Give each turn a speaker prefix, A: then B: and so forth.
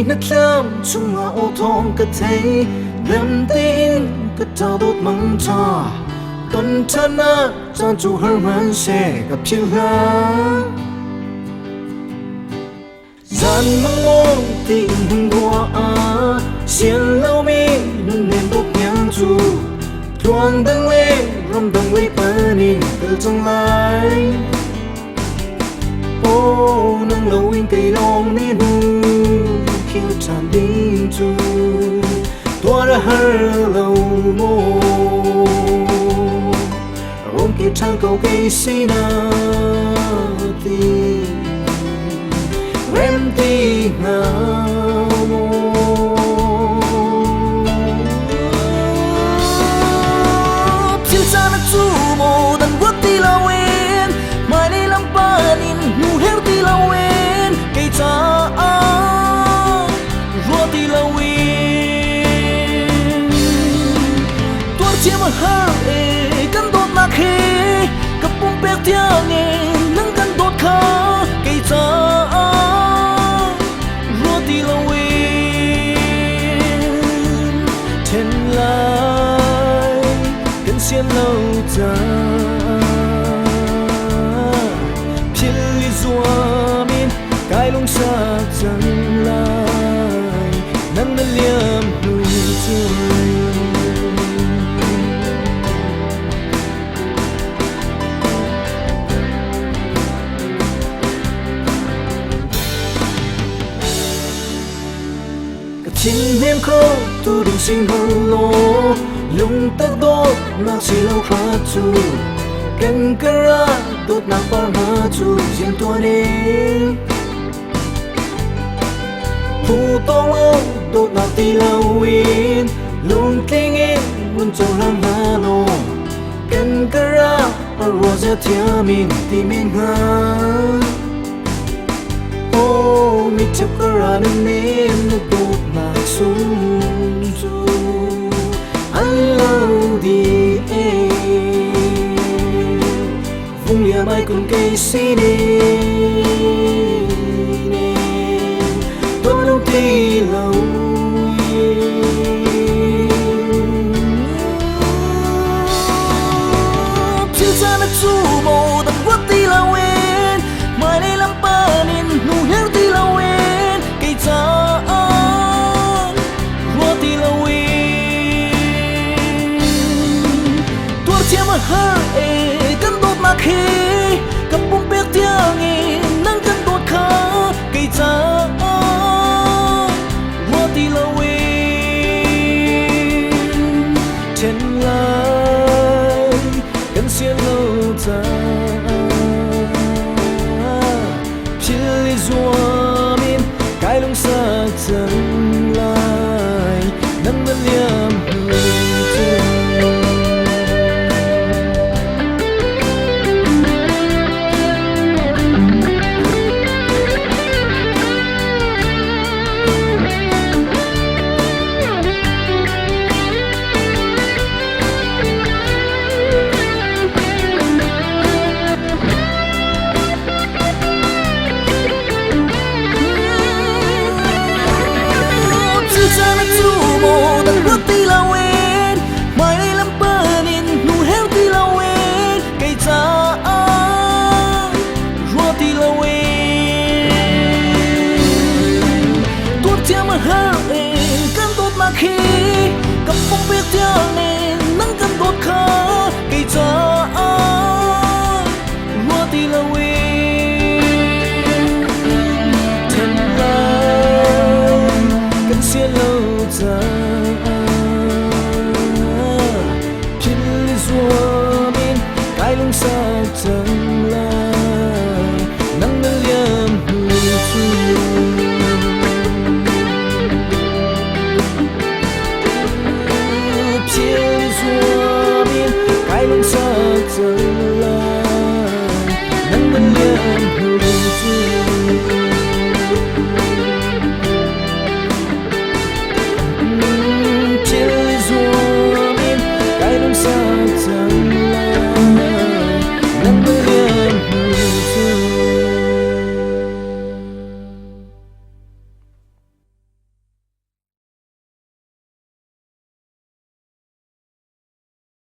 A: nát lam chung mà ô thong cả thấy lâm tin cả trao đốt măng trà tuần chân á cho chú hơn hắn sẽ gặp chiều hướng gian măng mong tình hùng hoa xiên lâu mi nâng nền bốc nhang chú tuang đằng lê râm đằng lê panin từ trong lai ô nâng lâu in cây long nên hu khiêu tràn đi chú tua ra hở lâu mô ôm kia trang cầu cây xí na ti em ti ngao chiều xa nó chú mô đằng quốc ti la wen mai đây làm ba nín nụ heo ti la wen cây cha rùa ti la wen tuan chiêm mà hở căn đốt nạc hê cặp bông bẹt tia nghe nâng căn đốt khá cây cha rùa ti la wen trên lai căn xiên lâu cha cái lông xa chẳng lại nắng nắng liêm hương trôi cả chín đêm khô tu đừng sinh hồn lô lung tất đốt nạc xì lâu khá chu cần cơ ra đốt nạc bao hà chu riêng tua đi Phu tông ông đốt nạc tì lâu in Lung kinh in muốn châu lăng hà nô Cần cơ ra ở rùa gieo thia mình tì mình hà Ô mi chấp cơ ra nên nên nó đốt nạc xuống chú Anh lâu đi vùng lìa mai cùng cây xí đi tôi đâu đi lâu chiều xa nó chú mô đằng quốc ti la wen mai đây làm ba nín nụ heo ti la wen cây cha rùa ti la wen tuột chiêm mà hở căn đốt nạc hê cặp bông bẹt tia nghe nâng căn đốt khá cây cha ti la wen trên lai căn xiên lâu ta chili zoa min cái lông xa chẳng lai nắng nắng liêm khi cặp bông biết tiếng nên nắng căn đốt khá cây cha rùa ti la wen trên lai căn xiên lâu ta